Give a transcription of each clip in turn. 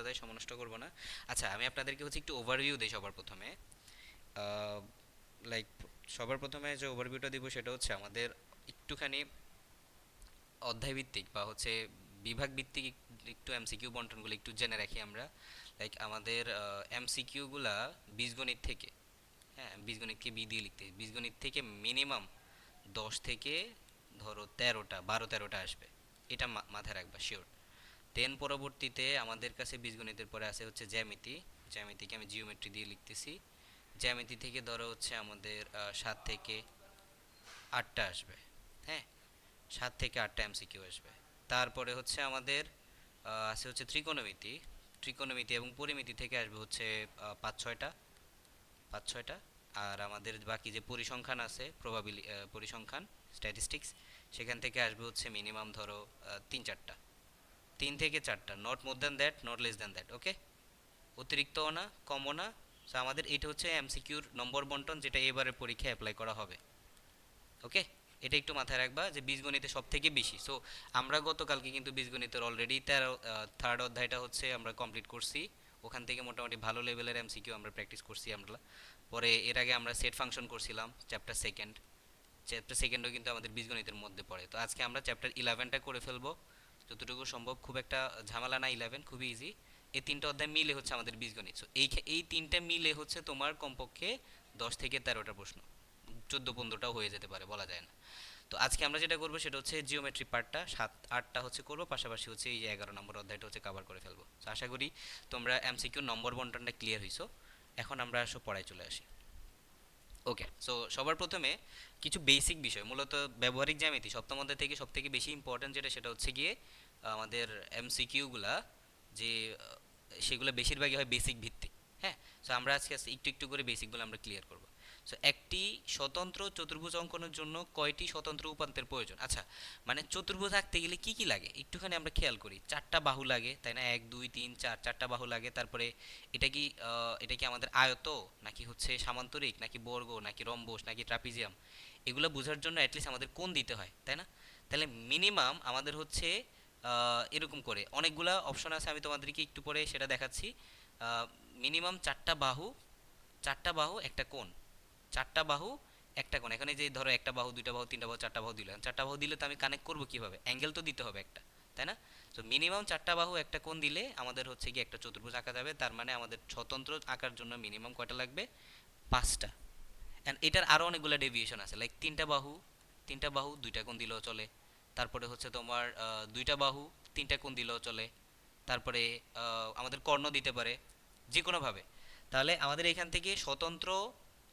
চলে যায়, সময় নষ্ট করবো না। আচ্ছা, আমি আপনাদেরকে হচ্ছে একটু ওভারভিউ দিই সবার প্রথমে। লাইক সবার প্রথমে যে ওভারভিউটা দিব সেটা হচ্ছে আমাদের একটুখানি অধ্যায় ভিত্তিক বা হচ্ছে বিভাগ ভিত্তিক একটু এমসিকিউ বন্টনগুলো একটু জেনে রাখি আমরা। লাইক আমাদের এমসিকিউ গুলা বীজগণিত থেকে, হ্যাঁ বীজগণিতকে বি দিয়ে লিখতে, বীজগণিত থেকে মিনিমাম 10 থেকে ধরো 13টা 12-13টা আসবে, এটা মাথায় রাখবা শিওর। দেন পরবর্তীতে আমাদের কাছে বীজগণিতের পরে আছে হচ্ছে জ্যামিতি। জ্যামিতিকে আমি জিওমেট্রি দিয়ে লিখতেছি। জ্যামিতি থেকে ধরো হচ্ছে আমাদের 7 থেকে 8টা আসবে। হ্যাঁ, 7 থেকে 8টা এমসিকিউ আসবে। তারপরে হচ্ছে আমাদের আছে হচ্ছে ত্রিকোণমিতি। ত্রিকোণমিতি এবং পরিমিতি থেকে আসবে হচ্ছে 5-6টা, 5-6টা। আর আমাদের বাকি যে পরিসংখ্যান আছে, পরিসংখ্যান, স্ট্যাটিস্টিক্স, সেখান থেকে আসবে হচ্ছে মিনিমাম ধরো 3-4টা, 3 থেকে 4টা, not more than that, not less than that, okay. অতিরিক্তও না, কমও না। সো আমাদের এটা হচ্ছে এমসিকিউর নম্বর বন্টন, যেটা এবারের পরীক্ষায় অ্যাপ্লাই করা হবে, ওকে। এটা একটু মাথায় রাখবা যে বীজগণিতে সব থেকে বেশি। সো আমরা গতকালকে কিন্তু বীজগণিতের অলরেডি 3rd অধ্যায়টা হচ্ছে আমরা কমপ্লিট করছি। ওখান থেকে মোটামুটি ভালো লেভেলের এমসিকিউ আমরা প্র্যাকটিস করছি আমরা। পরে এর আগে আমরা সেট ফাংশন করছিলাম চ্যাপ্টার সেকেন্ড। চ্যাপ্টার সেকেন্ডও কিন্তু আমাদের বীজগণিতের মধ্যে পড়ে। তো আজকে আমরা চ্যাপ্টার 11টা করে ফেলবো যতটুকু সম্ভব। খুব একটা ঝামেলা না, 11 খুবই ইজি। এই তিনটা অধ্যায় মিলে হচ্ছে আমাদের বীজগণিত। সো এই তিনটা মিলে হচ্ছে তোমার কমপক্ষে 10 থেকে 13টা প্রশ্ন, 14-15টাও হয়ে যেতে পারে, বলা যায় না। তো আজকে আমরা যেটা করবো সেটা হচ্ছে জিওমেট্রি পার্টটা 7-8টা হচ্ছে করবো, পাশাপাশি হচ্ছে এই 11 নম্বর অধ্যায়টা হচ্ছে কভার করে ফেলবো। তো আশা করি তোমরা এমসিকিউ নম্বর বন্টনটা ক্লিয়ার হইছো। এখন আমরা আসো পড়ায় চলে আসি। ওকে, সো সবার প্রথমে কিছু বেসিক বিষয়, মূলত ব্যবহারিক জ্যামিতি সপ্তম অধ্যায় থেকে সব থেকে বেশি ইম্পর্ট্যান্ট যেটা, সেটা হচ্ছে গিয়ে আমাদের এমসিকিউ গুলা, যে সেগুলো বেশিরভাগই হয় বেসিক ভিত্তিক। হ্যাঁ, সো আমরা আজকে আজকে একটু একটু করে বেসিকগুলো আমরা ক্লিয়ার করব। সো একটি স্বতন্ত্র চতুর্ভুজ অঙ্কনের জন্য কয়টি স্বতন্ত্র উপাত্তের প্রয়োজন? আচ্ছা, মানে চতুর্ভুজ আঁকতে গেলে কি কি লাগে একটুখানি আমরা খেয়াল করি। 4টা বাহু লাগে, তাই না? 1 2 3 4, 4টা বাহু লাগে। তারপরে এটা কি আমাদের আয়ত, নাকি হচ্ছে সামান্তরিক, নাকি বর্গ, নাকি রম্বস, নাকি ট্রাপিজিয়াম? এগুলো বোঝার জন্য অ্যাটলিস্ট আমাদের কোণ দিতে হয়, তাই না? তাহলে মিনিমাম আমাদের হচ্ছে এরকম করে অনেকগুলা অপশন আছে, আমি তোমাদেরকে একটু পরে সেটা দেখাচ্ছি। মিনিমাম 4টা বাহু, 4টা বাহু একটা কোণ, 4টা বাহু একটা কোণ। এখানে যে ধরো একটা বাহু, দুইটা বাহু, তিনটা বাহু, 4টা বাহু দিলাম, 4টা বাহু দিলে তো আমি কানেক্ট করবো কিভাবে? অ্যাঙ্গেল তো দিতে হবে একটা, তাই না? তো মিনিমাম 4টা বাহু একটা কোণ দিলে আমাদের হচ্ছে কি একটা চতুর্ভুজ আঁকা যাবে। তার মানে আমাদের স্বতন্ত্র আঁকার জন্য মিনিমাম কয়টা লাগবে? 5টা। অ্যান্ড এটার আরও অনেকগুলো ডেভিয়েশন আছে, লাইক 3টা বাহু, 3টা বাহু 2টা কোণ দিলেও চলে। তারপরে হচ্ছে তোমার 2টা বাহু 3টা কোণ দিলেও চলে। তারপরে আমাদের কর্ণ দিতে পারে, যে কোনোভাবে। তাহলে আমাদের এখান থেকে স্বতন্ত্র,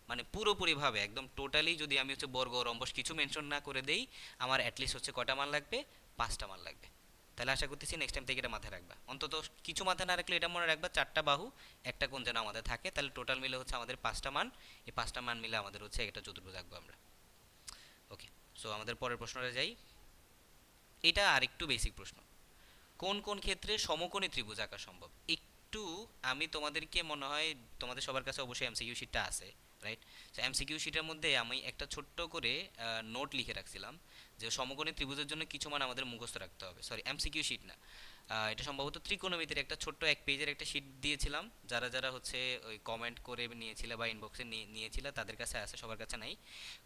মানে পুরোপুরিভাবে একদম টোটালি যদি আমি হচ্ছে বর্গ রম্বস কিছু মেনশন না করে দেই, আমার অ্যাটলিস্ট হচ্ছে কয়টা মান লাগবে? 5টা মান লাগবে। তাহলে আশা করতেছি নেক্সট টাইম থেকে এটা মাথায় রাখবা। অন্তত কিছু মাথায় না রাখলে এটা মনে রাখবা, 4টা বাহু একটা কোণ যেন আমাদের থাকে, তাহলে টোটাল মিলে হচ্ছে আমাদের 5টা মান। এই 5টা মান মিলে আমাদের হচ্ছে একটা চতুর্ভুজ আঁকবো আমরা। ওকে, সো আমাদের পরের প্রশ্নটা যাই। এটা আরেকটু বেসিক প্রশ্ন। কোন কোন ক্ষেত্রে সমকোণী ত্রিভুজ আঁকা সম্ভব? একটু আমি তোমাদেরকে মনে হয় তোমাদের সবার কাছে অবশ্যই এমসিকিউ শিটটা আছে, রাইট? তো এমসিকিউ শিটের মধ্যে আমি একটা ছোট্ট করে নোট লিখে রাখছিলাম যে সমকোণী ত্রিভুজের জন্য কিছু মান আমাদের মুখস্থ রাখতে হবে। সরি, এমসিকিউ শিট না, এটা সম্ভবত ত্রিকোণমিতির একটা ছোট্ট 1 পেজের একটা শিট দিয়েছিলাম। যারা যারা হচ্ছে ওই কমেন্ট করে নিয়েছিল বা ইনবক্সে নিয়েছিল তাদের কাছে আছে, সবার কাছে নাই।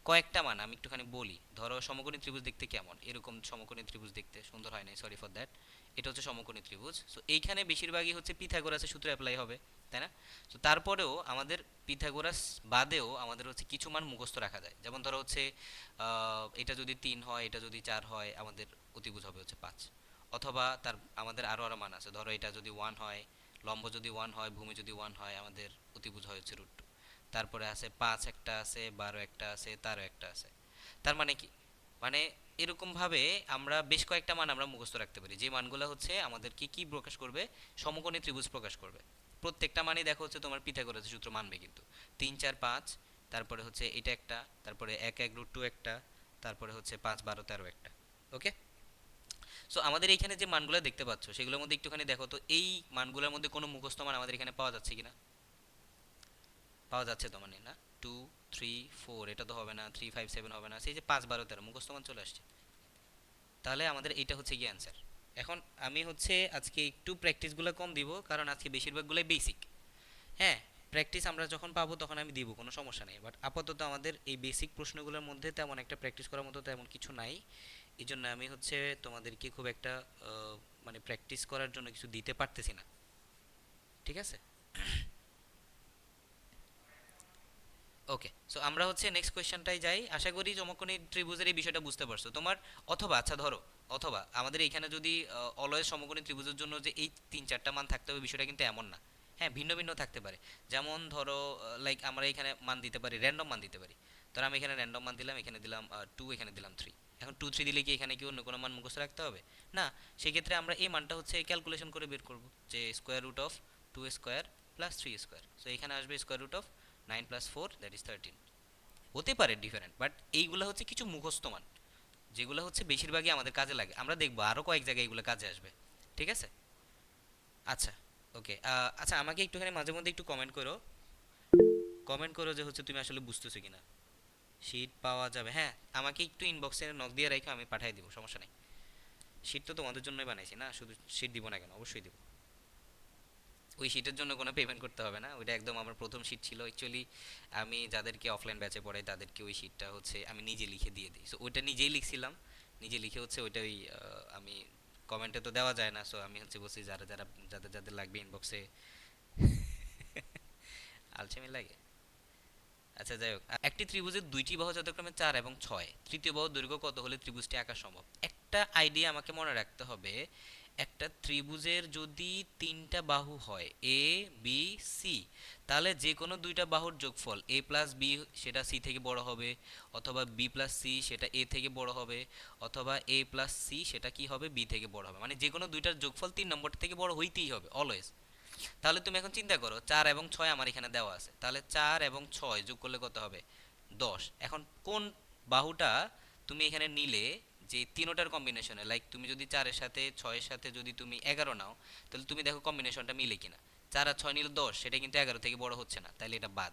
কয়েকটা মান আমি একটুখানি বলি। ধরো সমকোণী ত্রিভুজ দেখতে কেমন? এরকম সমকোণী ত্রিভুজ দেখতে সুন্দর হয় নাই, সরি ফর দ্যাট। এটা হচ্ছে সমকোণী ত্রিভুজ। সো এইখানে বেশিরভাগই হচ্ছে পিথাগোরাসের সূত্র অ্যাপ্লাই হবে, তাই না? তো তারপরেও আমাদের পিথাগোরাস বাদেও আমাদের হচ্ছে কিছু মান মুখস্থ রাখা যায়। যেমন ধরো হচ্ছে এটা যদি 3 হয়, এটা যদি 4 হয়, আমাদের অতিভুজ হবে হচ্ছে 5। অথবা আমাদের আরো আরো মান আছে। ধরো এটা যদি 1 হয়, লম্ব যদি 1 হয়, ভূমি যদি 1 হয়, আমাদের অতিভুজ হয় হচ্ছে √2। তারপরে আছে 5 একটা আছে, 12 একটা আছে, 13 একটা আছে। তার মানে কি? মানে এরকম ভাবে আমরা বেশ কয়েকটা মান আমরা মুখস্থ রাখতে পারি, যে মানগুলো হচ্ছে আমাদের কি কি প্রকাশ করবে? সমকোণী ত্রিভুজ প্রকাশ করবে। প্রত্যেকটা মানই দেখো হচ্ছে তোমার পিথাগোরাসের সূত্র মানবে কিন্তু। 3 4 5, তারপরে হচ্ছে এটা একটা, তারপরে 1 1 √2 একটা, তারপরে হচ্ছে 5 12 13 একটা। ওকে, সো আমাদের এইখানে যে মানগুলো দেখতে পাচ্ছ সেগুলোর মধ্যে একটুখানি দেখো তো, এই মানগুলোর মধ্যে কোনো মুখস্থ মান আমাদের এখানে পাওয়া যাচ্ছে কিনা? পাওয়া যাচ্ছে তো, মানে না? 2 3 4 এটা তো হবে না, 3 5 7 হবে না, সেই যে 5 12 13 মুখস্থ মান চলে আসছে। তাহলে আমাদের এইটা হচ্ছে কি অ্যান্সার। এখন আমি হচ্ছে আজকে একটু প্র্যাকটিসগুলো কম দিব, কারণ আজকে বেশিরভাগগুলোই বেসিক। হ্যাঁ, প্র্যাকটিস আমরা যখন পাবো তখন আমি দিব, কোনো সমস্যা নেই, বাট আপাতত আমাদের এই বেসিক প্রশ্নগুলোর মধ্যে তেমন একটা প্র্যাকটিস করার মতো তেমন কিছু নাই। এই জন্য আমি হচ্ছে তোমাদেরকে খুব একটা মানে প্র্যাকটিস করার জন্য কিছু দিতে পারতেছি না। ঠিক আছে? ওকে, সো আমরা হচ্ছে নেক্সট কোয়েশ্চেনটাই যাই। আশা করি চমকনি ত্রিভুজের এই বিষয়টা বুঝতে পারছো তোমার। অথবা আচ্ছা ধরো, অথবা আমাদের এখানে যদি অলওয়েজ সমকোণী ত্রিভুজের জন্য যে এই তিন চারটা মান থাকতে হবে বিষয়টা কিন্তু এমন না। হ্যাঁ, ভিন্ন ভিন্ন থাকতে পারে। যেমন ধরো লাইক আমরা এখানে মান দিতে পারি, র্যান্ডম মান দিতে পারি। ধরো আমি এখানে র্যান্ডম মান দিলাম, এখানে দিলাম 2, এখানে দিলাম 3। এখন 2 3 দিলে কি এখানে কি অন্য কোনো মান মুখস্থ রাখতে হবে? না। সেক্ষেত্রে আমরা এই মানটা হচ্ছে ক্যালকুলেশন করে বের করব, যে square root of 2 square plus 3 square. So এখানে আসবে square root of 9 plus 4 that is 13। হতে পারে ডিফারেন্ট, বাট এইগুলো হচ্ছে কিছু মুখস্থ মান, যেগুলো হচ্ছে বেশিরভাগই আমাদের কাজে লাগে। আমরা দেখবো আরো কয়েক জায়গায় এগুলো কাজে আসবে। ঠিক আছে? আচ্ছা, ওকে। আচ্ছা, আমাকে একটুখানি মাঝে মধ্যে একটু কমেন্ট করো, কমেন্ট করো যে হচ্ছে তুমি আসলে বুঝতেছো কিনা। শীট পাওয়া যাবে, হ্যাঁ। আমাকে একটু ইনবক্সে নক দিয়ে রাখো, আমি পাঠিয়ে দিব, সমস্যা নেই। শীট তো তোমাদের জন্যই বানাইছি না, শুধু শীট দিব না কেন, অবশ্যই দিব। ওই শীটের জন্য কোনো পেমেন্ট করতে হবে না, ওইটা একদম আমার প্রথম শীট ছিল অ্যাকচুয়ালি। আমি যাদেরকে অফলাইন ব্যাচে পড়াই তাদেরকে ওই শীটটা হচ্ছে আমি নিজে লিখে দিয়ে দিই, সো ওইটা নিজেই লিখছিলাম। নিজে লিখে হচ্ছে ওইটা ওই আমি কমেন্টে তো দেওয়া যায় না, সো আমি হচ্ছে বলছি যারা যারা যাদের যাদের লাগবে ইনবক্সে। আলসেমি লাগে। আচ্ছা, যাই হোক, একটি ত্রিভুজের দুইটি বাহু যথাক্রমে 4 এবং 6, তৃতীয় বাহুর দৈর্ঘ্য কত হলে ত্রিভুজটি আঁকা সম্ভব? একটা আইডিয়া আমাকে মনে রাখতে হবে। একটা ত্রিভুজের যদি তিনটা বাহু হয়, এ বি সি, তাহলে যে কোনো দুইটা বাহুর যোগফল এ প্লাস বি সেটা সি থেকে বড় হবে, অথবা বি প্লাস সি সেটা এ থেকে বড় হবে, অথবা এ প্লাস সি সেটা কি হবে, বি থেকে বড় হবে। মানে যে কোনো দুইটার যোগফল 3 নম্বর থেকে বড় হইতেই হবে অলওয়েজ। তাহলে তুমি এখন চিন্তা করো, 4 এবং 6 আমার এখানে দেওয়া আছে, তাহলে 4 এবং 6 যোগ করলে কত হবে? 10। এখন কোন বাহুটা তুমি এখানে নিলে, যে তিনোটার কম্বিনেশনে, লাইক তুমি যদি 4-এর সাথে 6-এর সাথে যদি তুমি 11 নাও, তাহলে তুমি দেখো কম্বিনেশনটা মিলে কিনা। 4 আর 6 নিলে 10, সেটা কিন্তু 11 থেকে বড় হচ্ছে না, তাইলে এটা বাদ।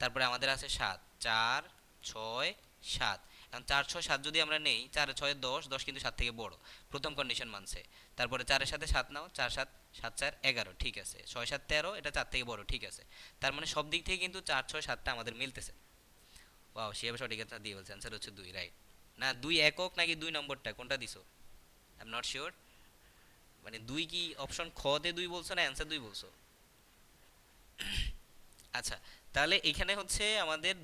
তারপরে আমাদের আছে 7, 4 6 7। এখন 4 6 7 যদি আমরা নেই, 4 6 10, 10 কিন্তু 7 থেকে বড়, প্রথম কন্ডিশন মানছে। তারপরে 4-এর সাথে 7 নাও, 4 7 7 4 11, ঠিক আছে। 6 7 13, এটা 4 থেকে বড়, ঠিক আছে। তার মানে সব দিক থেকে কিন্তু 4 6 7টা আমাদের মিলতেছে। ওয়াও, সে এবার সঠিক কথা দিয়ে বলছে, অ্যান্সার হচ্ছে 2, রাইট। না, 2 একক নাকি 2 নম্বরটা কোনটা দিছো? I am not sure. মানে 2 কি অপশন খ তে 2 বলছো না অ্যান্সার 2 বলছো? আচ্ছা, তাহলে এখানে হচ্ছে আমাদের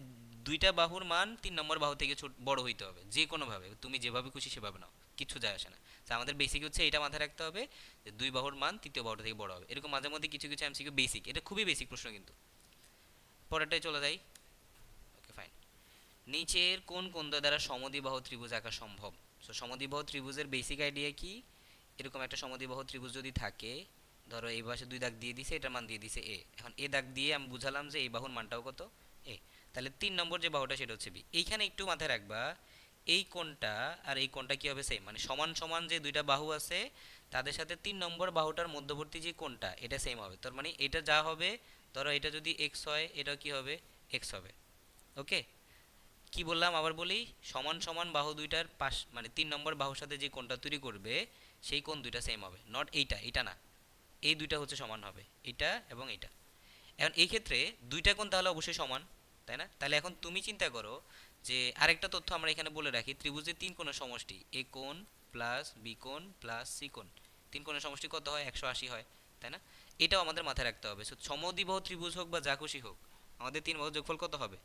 দুইটা বাহুর মান 3 নম্বর বাহু থেকে ছোট বড় হইতে হবে, যে কোনো ভাবে, তুমি যেভাবে খুশি সেভাবে নাও, কিচ্ছু যায় আসে না। তো আমাদের বেসিক হচ্ছে এটা মাথায় রাখতে হবে, যে দুই বাহুর মান তৃতীয় বাহুটা থেকে বড় হবে। এরকম মাঝে মধ্যে কিছু কিছু এমসিকিউ বেসিক, এটা খুবই বেসিক প্রশ্ন কিন্তু। পরেরটায় চলে যাই। ওকে, ফাইন। নিচের কোন কোণ দ্বারা সমদ্বিবাহু ত্রিভুজ আঁকা সম্ভব? সো সমদ্বিবাহু ত্রিভুজের বেসিক আইডিয়া কি? এরকম একটা সমদ্বিবাহু ত্রিভুজ যদি থাকে, ধরো এই পাশে 2 দাগ দিয়ে দিছে, এটার মান দিয়ে দিছে এ। এখন এ দাগ দিয়ে আমি বুঝালাম যে এই বাহুর মানটাও কত, এ। তাহলে 3 নম্বর যে বাহুটা সেটা হচ্ছে বি। এইখানে একটু মাথায় রাখবা, এই কোণটা আর এই কোণটা কি হবে, সেম, মানে সমান সমান যে দুইটা বাহু আছে তাদের সাথে 3 নম্বর বাহুটার মধ্যবর্তী যে কোণটা এটা সেম হবে। তার মানে এটা যা হবে, ধরো এটা যদি এক্স হয়, এটা কি হবে, এক্স হবে। ওকে, কি বললাম আবার বলি, সমান সমান বাহু দুইটার পাশ, মানে 3 নম্বর বাহুর সাথে যে কোণটা তৈরি করবে সেই কোণ দুইটা সেম হবে, নট এইটা এটা না। এই দুইটা হচ্ছে সমান হবে, এটা এবং এটা। এখন এই ক্ষেত্রে দুইটা কোণ তাহলে অবশ্যই সমান, তাই না? তাহলে এখন তুমি চিন্তা করো, যে আরেকটা তথ্য আমরা এখানে বলে রাখি, ত্রিভুজের তিন কোণের সমষ্টি এ কোণ প্লাস বি কোণ প্লাস সি কোণ, তিন কোণের সমষ্টি কত হয়, 180 হয়, তাই না? এটাও আমাদের মাথায় রাখতে হবে। সমদ্বিবাহু ত্রিভুজ হোক বা যা খুশি হোক, আমাদের তিন বাহুর যোগফল কত হবে,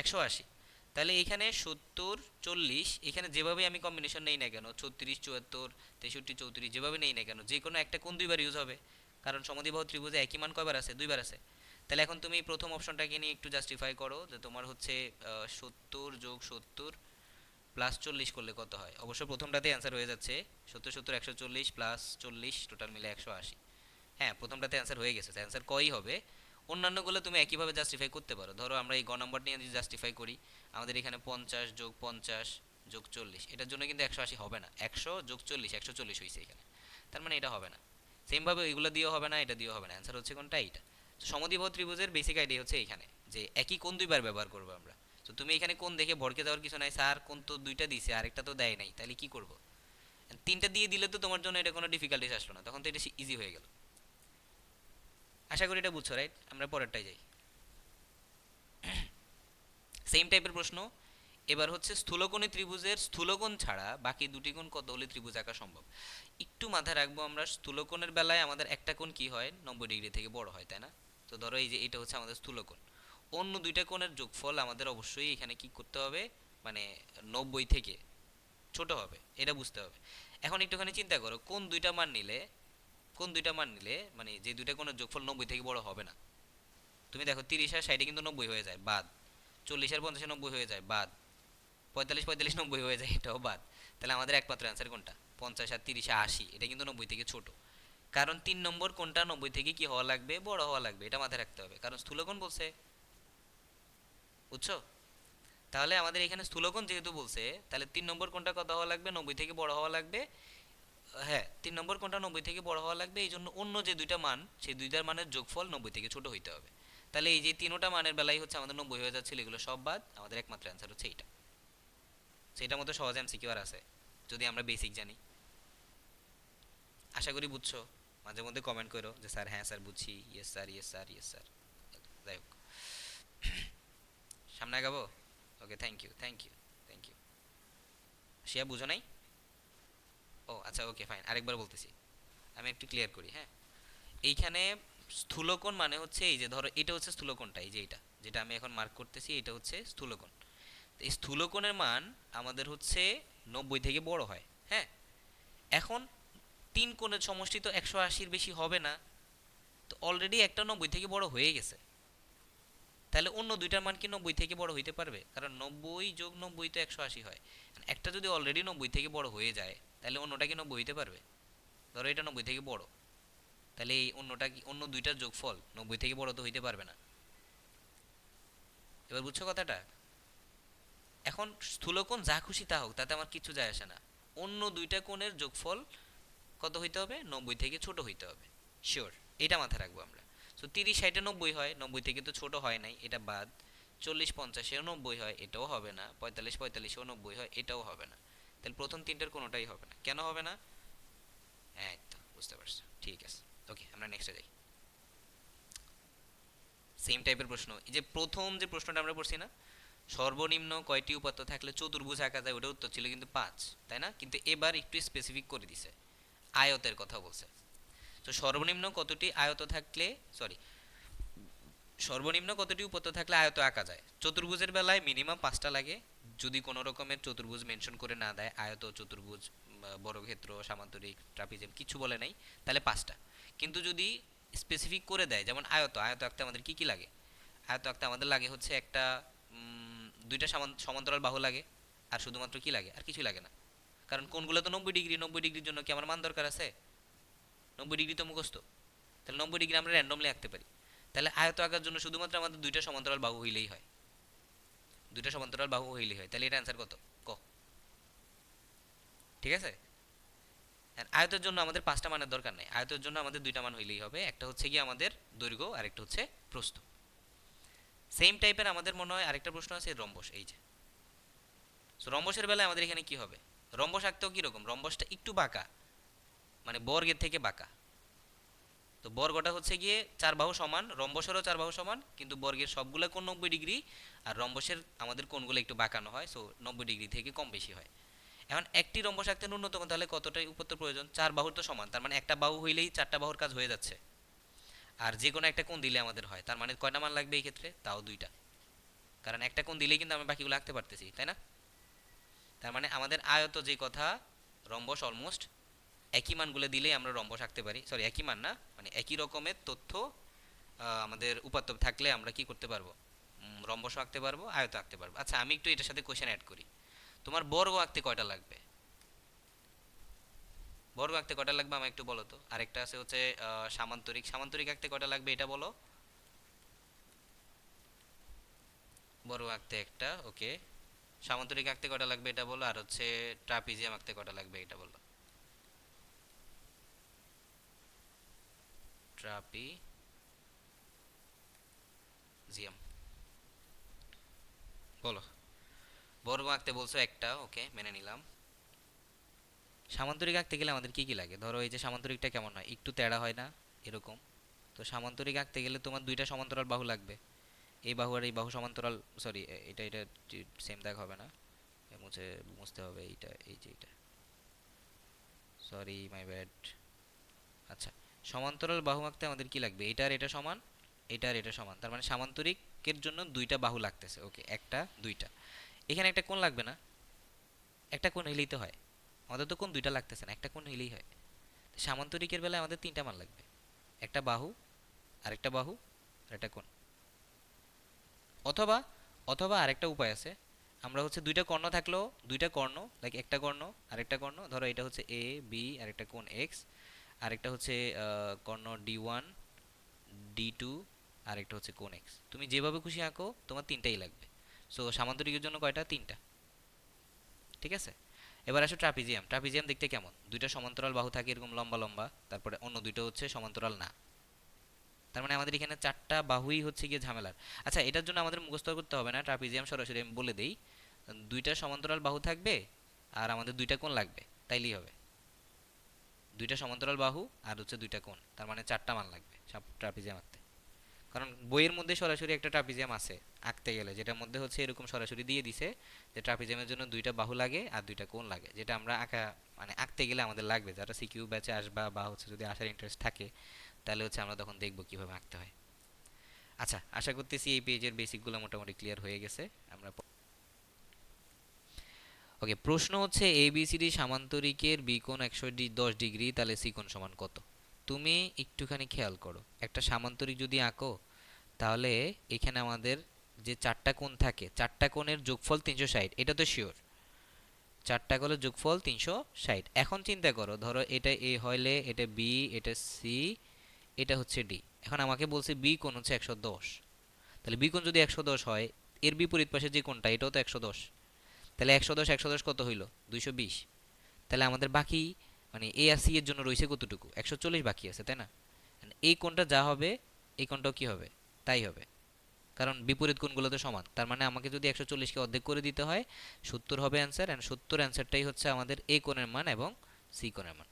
180। তাহলে এখানে 70 40, এখানে যেভাবে আমি কম্বিনেশন নেই না কেন, 36 74 63 34, যেভাবে নেই না কেন, যে কোনো একটা কোণ দুইবার ইউজ হবে, কারণ সমদ্বিবাহু ত্রিভুজে একই মান কয়বার আছে, দুইবার আছে। তাহলে এখন তুমি প্রথম অপশনটাকে নিয়ে একটু জাস্টিফাই করো, যে তোমার হচ্ছে 70 + 70 + 40 করলে কত হয়। অবশ্য প্রথমটাতে অ্যান্সার হয়ে যাচ্ছে, 70 70 140 প্লাস 40 টোটাল মিলে 180। হ্যাঁ, প্রথমটাতে অ্যান্সার হয়ে গেছে, অ্যান্সার কই হবে। অন্যান্যগুলো তুমি একইভাবে জাস্টিফাই করতে পারো। ধরো আমরা এই গ নাম্বার নিয়ে যদি জাস্টিফাই করি, আমাদের এখানে 50 + 50 + 40, এটার জন্য কিন্তু 180 হবে না, 100 + 40 140 হয়েছে এখানে। তার মানে এটা হবে না। সেমভাবে এগুলো দিয়েও হবে না, এটা দিয়েও হবে না, অ্যান্সার হচ্ছে কোনটা, এইটা। তো সমদ্বিবাহু ত্রিভুজের বেসিক আইডিয়া হচ্ছে এইখানে, যে একই কোণ দুইবার ব্যবহার করবো আমরা। তো তুমি এখানে কোণ দেখে ভড়কে যাওয়ার কিছু নাই, স্যার কোণ তো দুইটা দিছে আরেকটা তো দেয় নাই, তাহলে কি করব? তিনটা দিয়ে দিলে তো তোমার জন্য এটা কোনো ডিফিকাল্টিস আসলো না, তখন তো এটা ইজি হয়ে গেল। আশা করি এটা বুঝছো, রাইট? আমরা পরেরটাই যাই। সেম টাইপের প্রশ্ন। এবার হচ্ছে স্থূলকোণী ত্রিভুজের স্থূলকোণ ছাড়া বাকি দুটি কোণ কত হলে ত্রিভুজ আঁকা সম্ভব। একটু মাথায় রাখবো আমরা, স্থূলকোণের বেলায় আমাদের একটা কোণ কি হয়, 90 ডিগ্রি থেকে বড় হয়, তাই না? তো ধরো এই যে এটা হচ্ছে আমাদের স্থূলকোণ, অন্য দুইটা কোণের যোগফল আমাদের অবশ্যই এখানে কি করতে হবে, মানে 90 থেকে ছোট হবে, এটা বুঝতে হবে। এখন একটুখানি চিন্তা করো, কোন দুইটা মান নিলে মানে যে দুইটা কোণের যোগফল 90 থেকে বড় হবে না। তুমি দেখো 30 আর 60 কিন্তু 90 হয়ে যায়, বাদ। 40 আর 50 90 হয়ে যায়, বাদ। 45 45 90 হয়ে যায়, এটাও বাদ। তাহলে আমাদের একমাত্র অ্যান্সার কোনটা? 50 আর 30 80, এটা কিন্তু 90 থেকে ছোট। কারণ 3 নম্বর কোনটা 90 থেকে কি হওয়া লাগবে, বড় হওয়া লাগবে, এটা মাথায় রাখতে হবে, কারণ স্থূলকোণ বলছে। বুঝছো? তাহলে আমাদের এখানে স্থূলকোণ যেহেতু বলছে, তাহলে 3 নম্বর কোনটা কত হওয়া লাগবে, 90 থেকে বড় হওয়া লাগবে। হ্যাঁ, 3 নম্বর কোনটা 90 থেকে বড় হওয়া লাগবে, এই জন্য অন্য যে দুইটা মান, সেই দুইটার মানের যোগফল 90 থেকে ছোট হইতে হবে। তাহলে এই যে তিনোটা মানের বেলায় হচ্ছে আমাদের 90 হয়ে যাচ্ছিল, এগুলো সব বাদ, আমাদের একমাত্র অ্যান্সার হচ্ছে এইটা। সেটার মতো সহজ এমসিকিউ আর আছে, যদি আমরা বেসিক জানি। আশা করি বুঝছো। মাঝে মধ্যে কমেন্ট করো যে স্যার হ্যাঁ স্যার বুঝছি, yes sir, yes sir, yes sir. যাই হোক, সামনে আগাবো। Okay, thank you, thank you, thank you. শিয়া বুঝো নাই? ও আচ্ছা, ওকে ফাইন, আরেকবার বলতেছি, আমি একটু ক্লিয়ার করি, হ্যাঁ। এইখানে স্থূলকোণ মানে হচ্ছে এই যে ধরো এটা হচ্ছে স্থূলকোণটা, এই যে এটা যেটা আমি এখন মার্ক করতেছি, এটা হচ্ছে স্থূলকোণ। তো এই স্থূলকোণের মান আমাদের হচ্ছে 90 থেকে বড় হয়, হ্যাঁ। এখন তিন কোণের সমষ্টি তো 180-র বেশি হবে না, তো অলরেডি একটা 90 থেকে বড় হয়ে গেছে। তাহলে অন্য দুইটার মান কি 90 থেকে বড় হইতে পারবে? কারণ 90 যোগ 90 তো 180 হয়। একটা যদি অলরেডি 90 থেকে বড় হয়ে যায়, তাহলে অন্যটা কি 90 হইতে পারবে? ধরো এটা 90 থেকে বড়, তাহলে এই অন্যটা কি, অন্য দুইটার যোগফল 90 থেকে বড় তো হইতে পারবে না। এবার বুঝছো কথাটা? এখন স্থূলকোণ যা খুশি তা হোক, তাতে আমার কিছু যায় আসে না। অন্য দুইটা কোণের যোগফল কত হইতে হবে, 90 থেকে ছোট হইতে হবে। শিওর, এটা মাথায় রাখবো আমরা। তো 30 60 90 হয়, 90 থেকে তো ছোট হয় নাই, এটা বাদ। 40 50 90 হয়, এটাও হবে না। 45 45 90 হয়, এটাও হবে না। তাহলে প্রথম তিনটার কোনোটাই হবে না। কেন হবে না? এই তো বুঝতে পারছো, ঠিক আছে। ওকে, আমরা নেক্সটে যাই। সেম টাইপের প্রশ্ন, এই যে প্রথম যে প্রশ্নটা আমরা পড়ছি না, সর্বনিম্ন কয়টি উপাত্ত থাকলে চতুর্ভুজ আঁকা যায়, ওটার উত্তর ছিল কিন্তু 5, তাই না? কিন্তু এবার একটু স্পেসিফিক করে দিছে, আয়তের কথা বলছে। তো সর্বনিম্ন কতটি উপাত্ত থাকলে আয়ত আঁকা যায়? চতুর্ভুজের বেলায় মিনিমাম 5টা লাগে। যদি কোনো রকমের চতুর্ভুজ মেনশন করে না দেয়, আয়ত, চতুর্ভুজ, বর্গক্ষেত্র, সামান্তরিক, ট্রাপিজিয়াম কিছু বলে নাই, তাহলে 5টা। কিন্তু যদি স্পেসিফিক করে দেয়, যেমন আয়ত, আয়ত আঁকতে আমাদের কি কি লাগে? আয়ত আঁকতে আমাদের লাগে হচ্ছে একটা দুইটা সমান্তরাল বাহু লাগে, আর শুধুমাত্র কি লাগে, আর কিছুই লাগে না। কারণ কোণগুলো তো 90 ডিগ্রি, 90 ডিগ্রির জন্য কি আমার মান দরকার আছে? 90 ডিগ্রি তো মুখস্থ। তাহলে 90 ডিগ্রি আমরা র্যান্ডমলি আঁকতে পারি। তাহলে আয়ত আঁকার জন্য শুধুমাত্র আমাদের দুইটা সমান্তরাল বাহু হইলেই হয়, দুইটা সমান্তরাল বাহু হইলেই হয়। তাহলে এটা অ্যান্সার কত? ক। ঠিক আছে। আর আয়তের জন্য আমাদের 5টা মানের দরকার নেই, আয়তের জন্য আমাদের দুইটা মান হইলেই হবে, একটা হচ্ছে কি আমাদের দৈর্ঘ্য, আর একটা হচ্ছে প্রস্থ। সেম টাইপের আমাদের মনে হয় আরেকটা প্রশ্ন আছে, রম্বস, এই যে। সো রম্বসের বেলায় আমাদের এখানে কি হবে? রম্বস আঁকতেও কিরকম, রম্বসটা একটু বাঁকা, মানে বর্গের থেকে বাঁকা। তো বর্গটা হচ্ছে গিয়ে চার বাহু সমান, রম্বসেরও চার বাহু সমান, কিন্তু বর্গের সবগুলা কোণ 90 ডিগ্রি, আর রম্বসের আমাদের কোণগুলো একটু বাঁকানো হয়, সো 90 ডিগ্রি থেকে কম বেশি হয়। এখন একটি রম্বস আঁকতে ন্যূনতম তাহলে কতটাই উপাত্ত প্রয়োজন? চার বাহুর তো সমান, তার মানে একটা বাহু হইলেই চারটা বাহুর কাজ হয়ে যাচ্ছে। আর যে কোনো একটা কোণ দিলে আমাদের হয়, তার মানে কয়টা মান লাগবে এই ক্ষেত্রে? তাও দুইটা। কারণ একটা কোণ দিলেই কিন্তু আমি বাকিগুলো আঁকতে পারতেছি, তাই না? তার মানে আমাদের আয়ত যে কথা, রম্বস অলমোস্ট একই মানগুলো দিলেই আমরা রম্বস আঁকতে পারি। সরি, একই মান না, মানে একই রকমের তথ্য আমাদের উপাত্ত থাকলে আমরা কি করতে পারবো, রম্বস আঁকতে পারবো, আয়ত আঁকতে পারবো। আচ্ছা, আমি একটু এটার সাথে কোশ্চেন অ্যাড করি। তোমার বর্গ আঁকতে কয়টা লাগবে? বর্গ আঁকতে কয়টা লাগবে আমাকে একটু বলো তো। আরেকটা আছে হচ্ছে সামান্তরিক, সামান্তরিক আঁকতে কয়টা লাগবে এটা বলো। বর্গ আঁকতে একটা, ওকে। সামান্তরিক আঁকতে কয়টা লাগবে এটা বলো, আর হচ্ছে ট্রাপিজিয়াম আঁকতে কয়টা লাগবে এটা বলো। ট্রাপিজিয়াম, বলো। বর্গ আঁকতে বলছো একটা, ওকে মেনে নিলাম। সামান্তরিক আঁকতে গেলে আমাদের কি কি লাগে? ধরো এই যে সামান্তরিকটা কেমন হয়, একটু তেড়া হয় না এরকম। তো সামান্তরিক আঁকতে গেলে তোমার দুইটা সমান্তরাল বাহু লাগবে, এই বাহু আর এই বাহু সমান্তরাল, সরি এটা এটা সেম দাগ হবে না, মুছে মুছতে হবে এইটা, এই যে এটা, সরি মাই ব্যাড। আচ্ছা, সমান্তরাল বাহু আঁকতে আমাদের কি লাগবে? এটা আর এটা সমান, এটা আর এটা সমান, তার মানে সামান্তরিকের জন্য দুইটা বাহু লাগতেছে। ওকে, একটা দুইটা, এখানে একটা কোণ লাগবে না? একটা কোণ হইলেই তো হয়, আমাদের তো কোণ দুইটা লাগতেছে না, একটা কোণ হইলেই হয়। সামান্তরিকের বেলায় আমাদের তিনটা মান লাগবে, একটা বাহু, আরেকটা বাহু, আর একটা কোণ। অথবা অথবা আরেকটা উপায় আছে, আমরা হচ্ছে দুইটা কর্ণ থাকলেও, দুইটা কর্ণ লাইক একটা কর্ণ আরেকটা কর্ণ, ধরো এটা হচ্ছে এ বি আর একটা কোণ এক্স, আরেকটা হচ্ছে কর্ণ ডি 1 ডি 2 আর একটা হচ্ছে কোণ এক্স। তুমি যেভাবে খুশি আঁকো, তোমার তিনটাই লাগবে। সো সামান্তরিকের জন্য কয়টা? তিনটা। ঠিক আছে, এবার আসো ট্রাপিজিয়াম। ট্রাপিজিয়াম দেখতে কেমন? দুইটা সমান্তরাল বাহু থাকে এরকম লম্বা লম্বা, তারপরে অন্য দুইটা হচ্ছে সমান্তরাল না। তার মানে আমাদের এখানে চারটা বাহুই হচ্ছে গিয়ে ঝামেলার। আচ্ছা, এটার জন্য আমাদের মুখস্থ করতে হবে না ট্রাপিজিয়াম, সরাসরি আমি বলে দেই, দুইটা সমান্তরাল বাহু থাকবে আর আমাদের দুইটা কোণ লাগবে, তাইলেই হবে। দুইটা সমান্তরাল বাহু আর হচ্ছে দুইটা কোণ, তার মানে চারটা মান লাগবে ট্রাপিজিয়াম আঁকতে। কারণ বইয়ের মধ্যে সরাসরি একটা ট্রাপিজিয়াম আছে আঁকতে গেলে, যেটার মধ্যে হচ্ছে এরকম সরাসরি দিয়ে দিছে যে ট্রাপিজিয়ামের জন্য দুইটা বাহু লাগে আর দুইটা কোণ লাগে, যেটা আমরা আঁকা মানে আঁকতে গেলে আমাদের লাগবে। যারা সিকিউ ব্যাচে আসবা বা হচ্ছে যদি আসার ইন্টারেস্ট থাকে, তাহলে হচ্ছে আমরা তখন দেখবো কিভাবে আঁকতে হয়। আচ্ছা, আশা করতেছি এই পেজের বেসিকগুলো মোটামুটি ক্লিয়ার হয়ে গেছে। আমরা ওকে, প্রশ্ন হচ্ছে এবিসিডি সামান্তরিকের বি কোণ 110 ডিগ্রি, তাহলে সি কোণ সমান কত? তুমি একটুখানি খেয়াল করো, একটা সামান্তরিক যদি আঁকো, তাহলে এখানে আমাদের যে চারটা কোণ থাকে, চারটা কোণের যোগফল 360, এটা তো শিওর। চারটা কোণের যোগফল 360। এখন চিন্তা করো, ধরো এটা এ হইলে এটা বি, এটা সি, এটা হচ্ছে ডি। এখন আমাকে বলছে বি কোণ হচ্ছে 110, তাহলে বি কোণ যদি 110 হয়, এর বিপরীত পাশে যে কোণটা এটাও তো 110, তাহলে 110 110 কত হইল? 220। তাহলে আমাদের বাকি মানে এ আর সি এর জন্য রয়েছে কতটুকু? 140 বাকি আছে, তাই না? এই কোণটা যা হবে, এই কোণটাও কি হবে? তাই হবে, কারণ বিপরীত কোণগুলো তো সমান। তার মানে আমাকে যদি 140কে অর্ধেক করে দিতে হয়, 70 হবে অ্যান্সার, এন্ড 70 অ্যান্সারটাই হচ্ছে আমাদের এ কোণের মান এবং সি কোণের মান।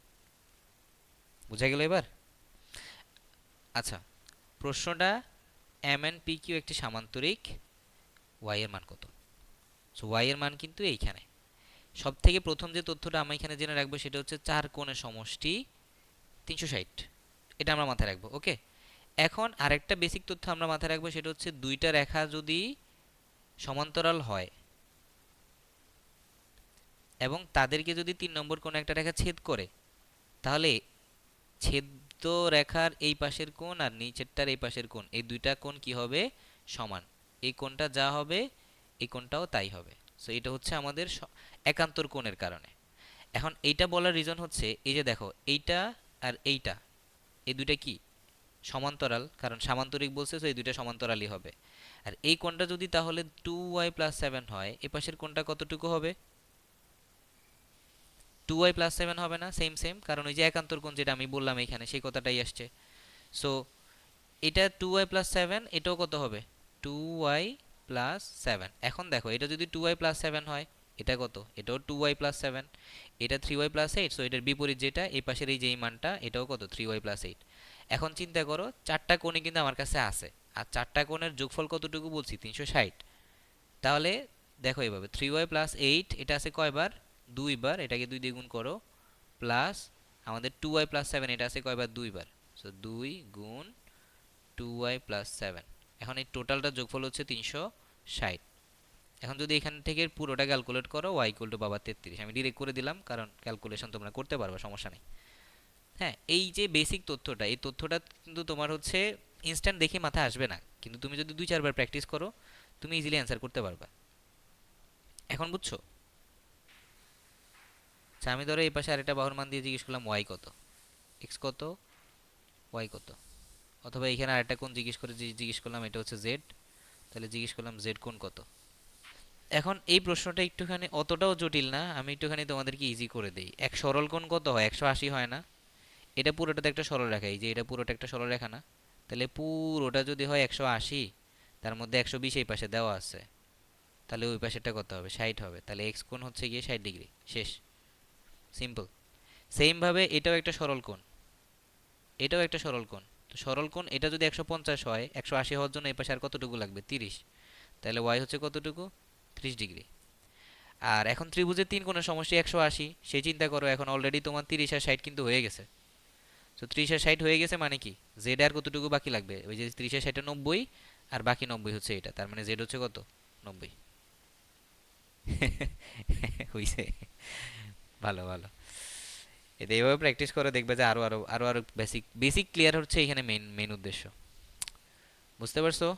বুঝা গেল এবার? আচ্ছা, প্রশ্নটা এম এন পি কিউ একটি সামান্তরিক, ওয়াই এর মান কত? সো ওয়াই এর মান কিন্তু এইখানে। সব থেকে প্রথম যে তথ্যটা আমরা এখানে জেনে রাখবো সেটা হচ্ছে চার কোণের সমষ্টি 360, এটা আমরা মাথায় রাখবো। ওকে, এখন আরেকটা বেসিক তথ্য আমরা মাথায় রাখবো, সেটা হচ্ছে দুইটা রেখা যদি সমান্তরাল হয় এবং তাদেরকে যদি 3 নম্বর কোণ একটা রেখা ছেদ করে, তাহলে ছেদ্য রেখার এই পাশের কোণ আর নিচেরটার এই পাশের কোণ, এই দুইটা কোণ কি হবে? সমান। এই কোণটা যা হবে, এই কোণটাও তাই হবে। সো এটা হচ্ছে আমাদের একান্তর কোণের কারণে। এখন এইটা বলার রিজন হচ্ছে, এই যে দেখো এইটা আর এইটা, এই দুইটা কি সমান্তরাল, কারণ সামান্তরিক বলছে, তো এই দুইটা সমান্তরালই হবে। আর এই কোণটা যদি তাহলে 2y+7 হয়, এই পাশের কোণটা কতটুকু হবে? 2y+7 হবে না? সেম সেম, কারণ ওই যে একান্তর কোণ যেটা আমি বললাম এখানে, সেই কথাটাই আসছে। সো এটা 2y+7, এটাও কত হবে? 2y+7। এখন দেখো, এটা যদি 2y+7 হয়, এটা কত? এটাও 2y+7। এটা 3y+8, সো এটার বিপরীত যেটা এই পাশের এই যেই মানটা, এটাও কত? 3y+8। এখন চিন্তা করো, চারটা কোণই কিন্তু আমার কাছে আছে, আর চারটা কোণের যোগফল কতটুকু বলছি? 360। তাহলে দেখো এভাবে 3y+8, এটা আছে কয়বার? দুইবার, এটাকে 2 দিয়ে গুণ করো, প্লাস আমাদের 2y+7, এটা আছে কয়বার? দুইবার। সো 2 গুণ 2y+7। এখন এই টোটালটা যোগফল হচ্ছে 360। এখন যদি এখান থেকে পুরোটা ক্যালকুলেট করো, y ইকুয়াল টু বাবা 33, আমি ডিরেক্ট করে দিলাম কারণ ক্যালকুলেশন তোমরা করতে পারবে, সমস্যা নেই। হ্যাঁ, এই যে বেসিক তথ্যটা, এই তথ্যটা কিন্তু তোমার হচ্ছে ইনস্ট্যান্ট দেখে মাথায় আসবে না, কিন্তু তুমি যদি 2-4 বার প্র্যাকটিস করো, তুমি ইজিলি অ্যান্সার করতে পারবে। এখন বুঝছো? আচ্ছা, আমি ধরো এই পাশে আরেকটা বাহুর মান দিয়ে জিজ্ঞেস করলাম y কত, x কত, y কত। অথবা এখানে আরেকটা কোণ জিজ্ঞেস করলাম, এটা হচ্ছে z, তাহলে জিজ্ঞেস করলাম z কোণ কত। এখন এই প্রশ্নটা একটুখানি অতটাও জটিল না, আমি একটুখানি তোমাদেরকে ইজি করে দেই। এক সরল কোণ কত হয়? 180 হয় না? এটা পুরোটাতে একটা সরলরেখা, এই যে এটা পুরোটা একটা সরলরেখা না? তাহলে পুরোটা যদি হয় 180, তার মধ্যে 120 এই পাশে দেওয়া আছে, তাহলে ওই পাশেরটা কত হবে? 60 হবে। তাহলে এক্স কোণ হচ্ছে গিয়ে 60 ডিগ্রি। শেষ, সিম্পল। সেম ভাবে এটাও একটা সরল কোণ, এটাও একটা সরল কোণ। তো সরল কোণ এটা যদি 150 হয়, 180 হওয়ার জন্য এই পাশে আর কতটুকু লাগবে? 30। তাহলে ওয়াই হচ্ছে কতটুকু? 30 ডিগ্রি। আর এখন ত্রিভুজের তিন কোণের সমষ্টি 180, সেই চিন্তা করো এখন অলরেডি তোমার 30 আর 60 কিন্তু হয়ে গেছে। তো 30 আর 60 হয়ে গেছে মানে কি? জেড আর কতটুকু বাকি লাগবে? ওই যে 30 আর 60 90, আর বাকি 90 হচ্ছে এটা, তার মানে জেড হচ্ছে কত? 90। হইছে। ভালো ভালো। এটা এইভাবে প্র্যাকটিস করে দেখবে যে আরো আরো আরো আরো বেসিক বেসিক ক্লিয়ার হচ্ছে এখানে মেইন মেইন উদ্দেশ্য। বুঝতে পারছো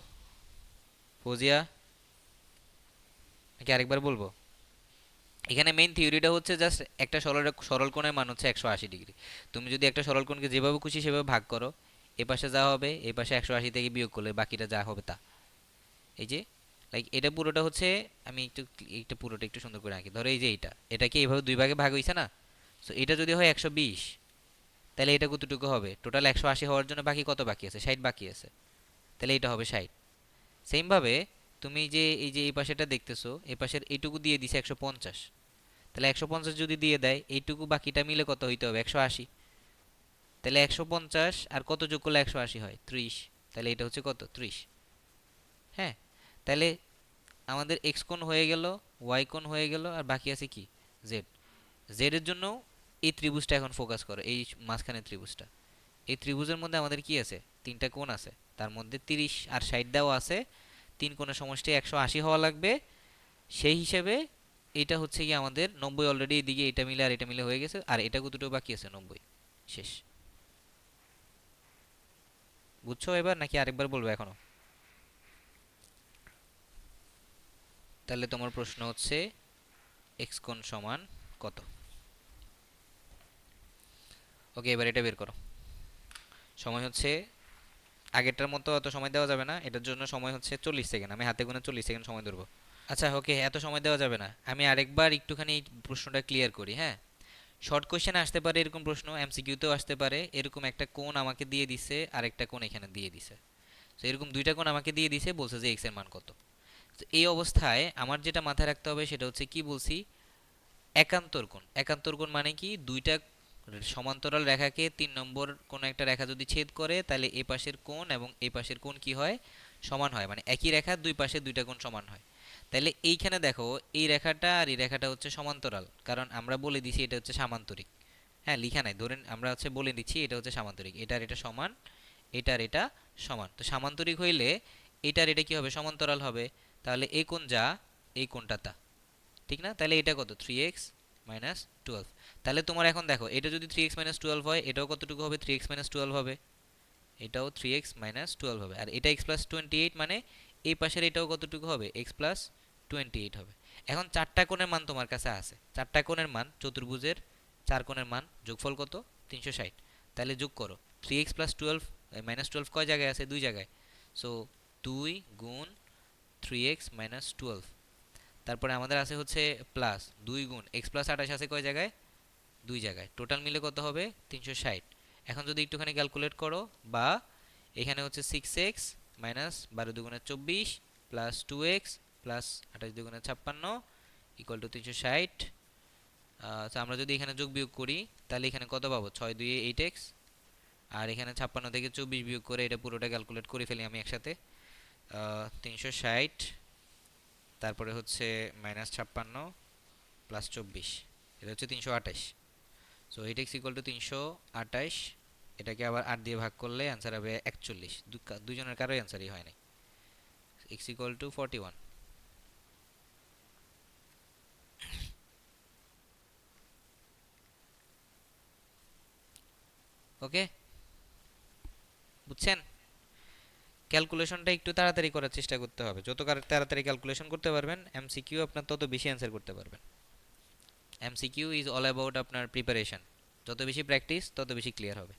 ফৌজিয়া? নাকি আরেকবার বলবো? এখানে মেইন থিওরিটা হচ্ছে জাস্ট একটা সরল সরল কোণের মান হচ্ছে 180 ডিগ্রি। তুমি যদি একটা সরল কোণকে যেভাবে খুশি সেভাবে ভাগ করো, এ পাশে যা হবে এই পাশে 180 থেকে বিয়োগ করলে বাকিটা যা হবে তা। এই যে লাইক এটা পুরোটা হচ্ছে, আমি একটু এটা পুরোটা একটু সুন্দর করে আঁকি। ধরো এই যে এটাকে এইভাবে দুই ভাগে ভাগ হইছে না? সো এটা যদি হয় 120, তাহলে এটা কতটুকু হবে? টোটাল 180 হওয়ার জন্য বাকি কত বাকি আছে? 60 বাকি আছে। তাহলে এটা হবে 60। সেম ভাবে তুমি যে এই পাশেটা দেখতেছো, এই পাশের এইটুকু দিয়ে দিছে 150। তাহলে 150 যদি দিয়ে দেয়, এইটুকু বাকিটা মিলে কত হইতে হবে? 180। তাহলে 150 আর কত যোগ করলে 180 হয়? 30। তাহলে এটা হচ্ছে কত? 30। হ্যাঁ। তাহলে আমাদের এক্স কোণ হয়ে গেল, ওয়াই কোণ হয়ে গেল, আর বাকি আছে কি? জেড। জেড এর জন্য এই ত্রিভুজটা এখন ফোকাস করো, এই মাঝখানের ত্রিভুজটা। এই ত্রিভুজের মধ্যে আমাদের কি আছে? তিনটা কোণ আছে, তার মধ্যে 30 আর 60 দেওয়া আছে। তিন কোণের সমষ্টি 180 হওয়া লাগবে। সেই হিসেবে এটা হচ্ছে কি আমাদের 90 অলরেডি, এদিকে এটা মিলে আর এটা মিলে হয়ে গেছে, আর এটা কতটুকু বাকি আছে? 90। শেষ। বুঝছো এবার নাকি আরেকবার বলবো এখনো? তাহলে তোমার প্রশ্ন হচ্ছে এক্স কোণ সমান কত? ওকে, এবার এটা বের করো। সময় হচ্ছে, আগেরটার মতো অত সময় দেওয়া যাবে না, এটার জন্য সময় হচ্ছে 40 সেকেন্ড। আমি হাতে গুনে 40 সেকেন্ড সময় ধরবো। আচ্ছা ওকে, এত সময় দেওয়া যাবে না, আমি আরেকবার একটুখানি এই প্রশ্নটা ক্লিয়ার করি। হ্যাঁ, শর্ট কোশ্চেন আসতে পারে এরকম প্রশ্ন, এমসিকিউতেও আসতে পারে। এরকম একটা কোণ আমাকে দিয়ে দিছে, আরেকটা কোণ এখানে দিয়ে দিছে। তো এরকম দুইটা কোণ আমাকে দিয়ে দিছে, বলছে যে এক্স এর মান কত। তো এই অবস্থায় আমার যেটা মাথায় রাখতে হবে সেটা হচ্ছে কি বলছি? একান্তর কোণ। একান্তর কোণ মানে কি? দুইটা সমান্তরাল রেখাকে 3 নম্বর কোন একটা রেখা যদি ছেদ করে, তাহলে এই পাশের কোণ এবং এই পাশের কোণ কি হয়? সমান হয়। মানে একই রেখার দুই পাশে দুইটা কোণ সমান হয়। তাহলে এইখানে দেখো, এই রেখাটা আর এই রেখাটা হচ্ছে সমান্তরাল, কারণ আমরা বলে দিছি এটা হচ্ছে সামান্তরিক। হ্যাঁ, লিখা নাই, ধরেন আমরা হচ্ছে বলে দিচ্ছি এটা হচ্ছে সামান্তরিক, এটার এটা সমান, এটার এটা সমান। তো সামান্তরিক হইলে এটার এটা কি হবে? সমান্তরাল হবে। তাহলে এই কোণ যা, এই কোণটা তা, ঠিক না? তাহলে এটা কত? 3x minus 12। তাহলে তোমার এখন দেখো, এটা যদি 3x মাইনাস 12 হয়, এটাও কতটুকু হবে? 3x মাইনাস 12 হবে। এটাও 3x মাইনাস 12 হবে। আর এটা x প্লাস 28 মানে এই পাশের এটাও কতটুকু হবে? x প্লাস 28 হবে। এখন চারটা কোণের মান তোমার কাছে আছে, চারটা কোণের মান, চতুর্ভুজের চার কোণের মান যোগফল কত? 360। তাহলে যোগ করো। 3x প্লাস 12 মাইনাস 12 কয় জায়গায় আছে? দুই জায়গায়। সো 2 গুণ 3x মাইনাস 12। তারপরে আমাদের আছে হচ্ছে প্লাস 2 গুণ এক্স প্লাস 28 আছে কয় জায়গায়? দুই জায়গায়। টোটাল মিলে কত হবে? 360। এখন যদি একটুখানি ক্যালকুলেট করো, বা এখানে হচ্ছে 6x মাইনাস 12 দুগুণে 24 প্লাস 2x প্লাস 28 দুগুণে 56 ইকুয়াল টু 360। তো আমরা যদি এখানে যোগ বিয়োগ করি, তাহলে এখানে কত পাবো? 6 2 8x। আর এখানে 56 থেকে 24 বিয়োগ করে এটা পুরোটা ক্যালকুলেট করে ফেলি আমি একসাথে। 360, তারপরে হচ্ছে মাইনাস 56 প্লাস 24, এটা হচ্ছে 328। So eight x equal to 328। এটাকে আবার 8 দিয়ে ভাগ করলে অ্যান্সার হবে 41। দুজনের কারোই অ্যান্সারই হয় নাই। X equal to 41। ওকে, বুঝছেন? ক্যালকুলেশনটা একটু তাড়াতাড়ি করার চেষ্টা করতে হবে, যত তাড়াতাড়ি ক্যালকুলেশন করতে পারবেন এমসিকিউ আপনার তত বেশি অ্যান্সার করতে পারবেন। এমসিকিউ ইজ অল অ্যাবাউট আপনার প্রিপারেশন, যত বেশি প্র্যাকটিস তত বেশি ক্লিয়ার হবে।